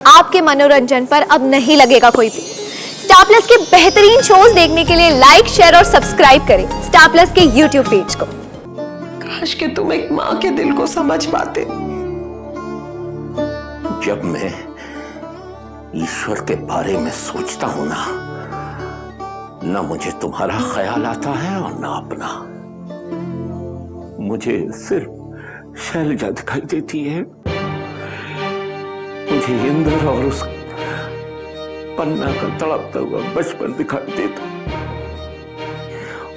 आपके मनोरंजन पर अब नहीं लगेगा कोई भी। स्टार प्लस के बेहतरीन शोज देखने के लिए लाइक, शेयर और सब्सक्राइब करें स्टार प्लस के यूट्यूब पेज को। काश कि तुम एक माँ के दिल को समझ पाते। जब मैं ईश्वर के बारे में सोचता हूं ना मुझे तुम्हारा ख्याल आता है और ना अपना। मुझे सिर्फ शैलजा दिखाई देती है। मुझे इंद्र और उस पन्ना का तड़पता हुआ बचपन दिखाई देता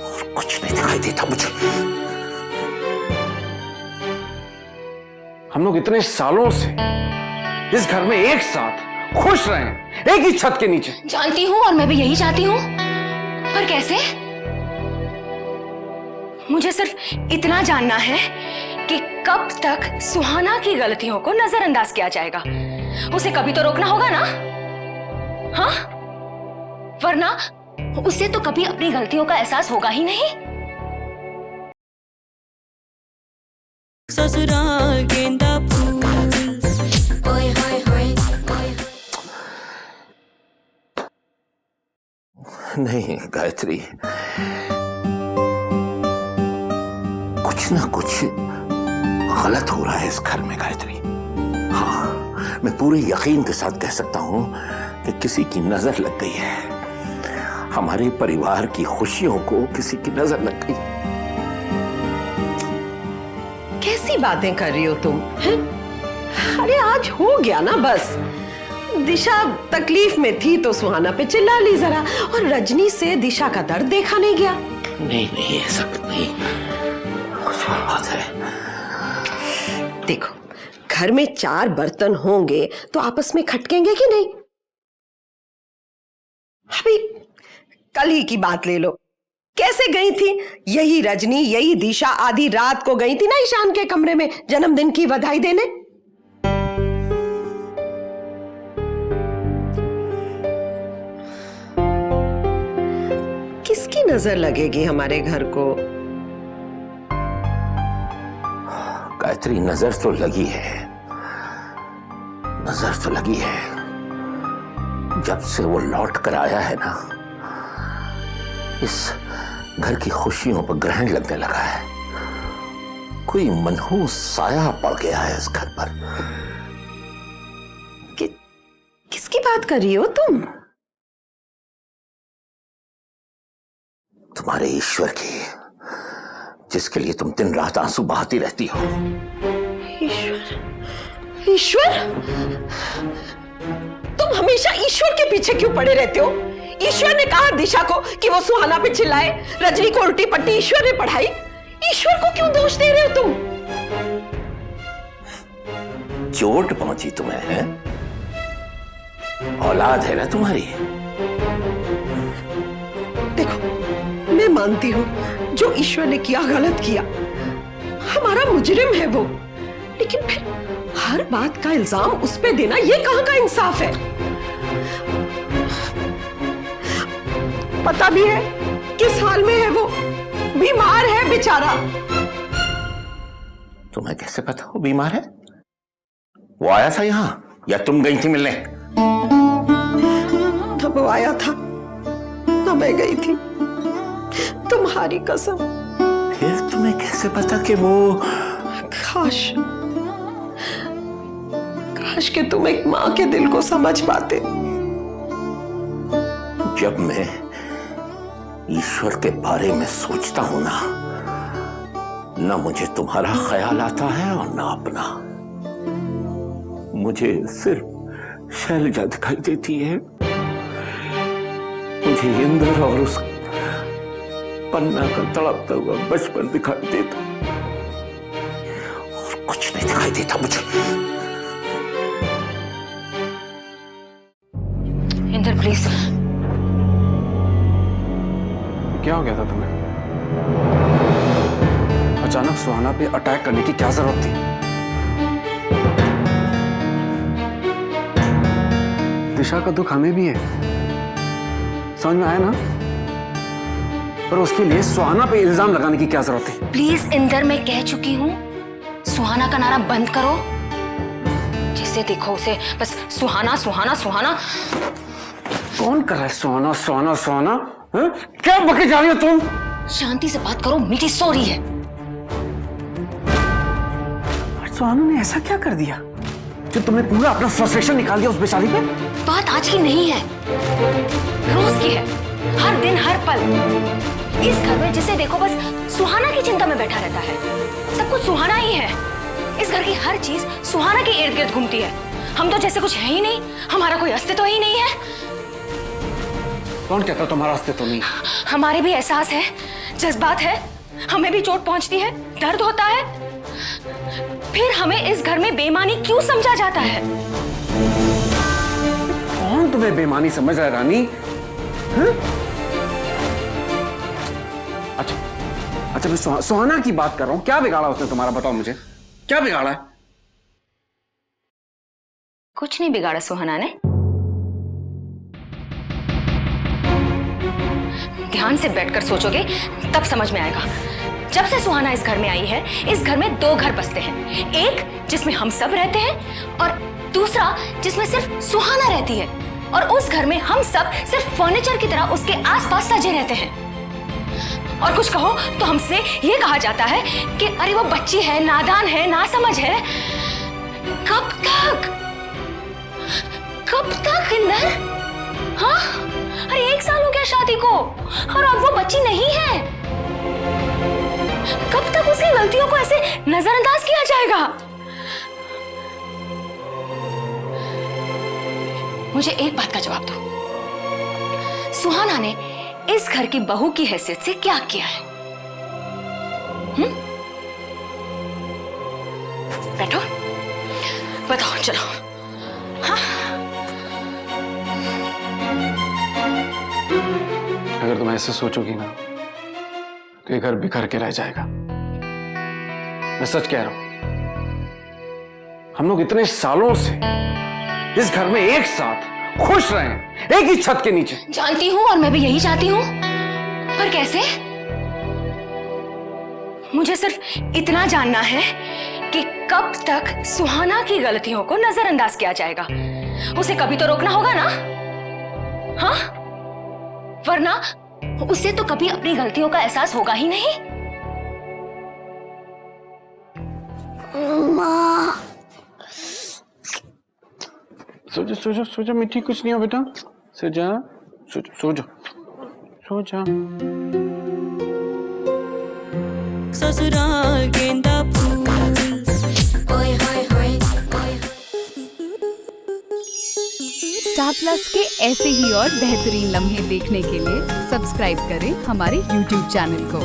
और कुछ नहीं दिखाई देता मुझे। हम लोग इतने सालों से इस घर में एक साथ खुश रहे हैं, एक ही छत के नीचे। जानती हूँ और मैं भी यही चाहती हूँ, पर कैसे? मुझे सिर्फ इतना जानना है कि कब तक सुहाना की गलतियों को नजरअंदाज किया जाएगा। उसे कभी तो रोकना होगा ना, हाँ? वरना उसे तो कभी अपनी गलतियों का एहसास होगा ही नहीं। ससुराल गेंदा फूल, ओए होए होए ओए। नहीं गायत्री, कुछ ना कुछ गलत हो रहा है इस घर में गायत्री। हाँ, मैं पूरे यकीन के साथ कह सकता हूं कि किसी की नजर लग गई है। हमारे परिवार की खुशियों को किसी की नजर लग गई। कैसी बातें कर रही हो तुम हैं? अरे आज हो गया ना बस। दिशा तकलीफ में थी तो सुहाना पे चिल्ला ली जरा, और रजनी से दिशा का दर्द देखा नहीं गया। नहीं ऐसा नहीं, कुछ और बात है। देखो, घर में 4 बर्तन होंगे तो आपस में खटकेंगे कि नहीं? अभी कल ही की बात ले लो, कैसे गई थी यही रजनी, यही दिशा आधी रात को गई थी ना ईशान के कमरे में जन्मदिन की बधाई देने। किसकी नजर लगेगी हमारे घर को? गायत्री, नजर तो लगी है, नजर तो लगी है। जब से वो लौट कर आया है ना, इस घर की खुशियों पर ग्रहण लगने लगा है। कोई मनहूस साया पड़ गया है इस घर पर। किसकी बात कर रही हो तुम? तुम्हारे ईश्वर की, जिसके लिए तुम दिन रात आंसू बहाती रहती हो। ईश्वर? तुम हमेशा ईश्वर के पीछे क्यों पड़े रहते हो? ईश्वर ने कहा दिशा को कि वो सुहाना पे चिल्लाए, रजनी को उल्टी पट्टी ईश्वर ने पढ़ाई। ईश्वर को क्यों दोष दे रहे हो तुम? चोट पहुंची तुम्हें है? औलाद है ना तुम्हारी। देखो, मैं मानती हूं जो ईश्वर ने किया गलत किया, हमारा मुजरिम है वो, लेकिन फिर हर बात का इल्जाम उस पे देना ये कहां का इंसाफ है? पता भी है किस हाल में है वो, बीमार है बेचारा। तुम्हें कैसे पता वो बीमार है? वो आया था यहां या तुम गई थी मिलने? ना वो आया था ना मैं गई थी, तुम्हारी कसम। फिर तुम्हें कैसे पता कि वो? काश कि तुम एक माँ के दिल को समझ पाते। जब मैं ईश्वर के बारे में सोचता हूं ना मुझे तुम्हारा ख्याल आता है और ना अपना। मुझे सिर्फ शैलजा दिखाई देती है। मुझे इंद्र और उस पन्ना का तड़पता हुआ बचपन दिखाई देता और कुछ नहीं दिखाई देता मुझे। इंद्र प्लीज। क्या हो गया था तुम्हें? अचानक सुहाना पे अटैक करने की क्या जरूरत थी? दिशा का दुख हमें भी है, समझ में आया ना? पर उसके लिए सुहाना पे इल्जाम लगाने की क्या जरूरत थी? प्लीज इंदर, मैं कह चुकी हूँ, सुहाना का नारा बंद करो। जिस जिसे देखो उसे बस सुहाना सुहाना सुहाना। कौन कर रहा है सुहाना सुहाना सुहाना? हैं? क्या बके जा रही हो तुम? शांति से बात करो, मीठी सो रही है। सुहाना ने ऐसा क्या कर दिया जो तुमने पूरा अपना फ्रस्ट्रेशन निकाल दिया उस बेचारी पे? बात आज की नहीं है, रोज की है, हर दिन हर पल। इस घर में जिसे देखो बस सुहाना की चिंता में बैठा रहता है। सब कुछ सुहाना ही है। इस घर की हर चीज सुहाना के इर्द गिर्द घूमती है। हम तो जैसे कुछ है ही नहीं, हमारा कोई अस्तित्व ही नहीं है। कौन कहता तुम्हारा अस्तित्व नहीं? हमारे भी एहसास है, जज्बात है, हमें भी चोट पहुंचती है, दर्द होता है, फिर हमें इस घर में बेईमानी क्यों समझा जाता है? कौन तुम्हें बेईमानी समझ रहा है रानी? अच्छा मैं सुहाना की बात कर रहा हूं। क्या बिगाड़ा उसने तुम्हारा, बताओ मुझे, क्या बिगाड़ा है? कुछ नहीं बिगाड़ा सुहाना ने। ध्यान से बैठकर सोचोगे तब समझ में आएगा। जब से सुहाना इस घर में आई है, इस घर में दो घर बसते हैं। एक जिसमें हम सब रहते हैं और दूसरा जिसमें सिर्फ सुहाना रहती है। और उस घर में हम सब सिर्फ फर्नीचर की तरह उसके आसपास सजे रहते हैं। और कुछ कहो तो हमसे ये कहा जाता है कि अरे वो बच्ची है, नादान है, नासमझ है। कब तक इंदर? हाँ, अरे 1 साल हो गया शादी को और अब वो बच्ची नहीं है। कब तक उसकी गलतियों को ऐसे नजरअंदाज किया जाएगा? मुझे एक बात का जवाब दो, सुहाना ने इस घर की बहू की हैसियत से क्या किया है? बैठो, बताओ, चलो। हाँ? अगर तुम ऐसे सोचोगी ना तो ये घर बिखर के रह जाएगा। मैं सच कह रहा हूं। हम लोग इतने सालों से इस घर में एक साथ खुश रहे हैं, एक ही छत के नीचे। जानती हूं और मैं भी यही चाहती हूं, पर कैसे? मुझे सिर्फ इतना जानना है कि कब तक सुहाना की गलतियों को नजरअंदाज किया जाएगा। उसे कभी तो रोकना होगा ना? हाँ, वरना उसे तो कभी अपनी गलतियों का एहसास होगा ही नहीं। सो जा मिठी, कुछ नहीं हो बेटा। सो जा। ससुराल गेंदा फूल। ओए होए होए ओए। स्टार प्लस के ऐसे ही और बेहतरीन लम्हे देखने के लिए सब्सक्राइब करें हमारे YouTube चैनल को।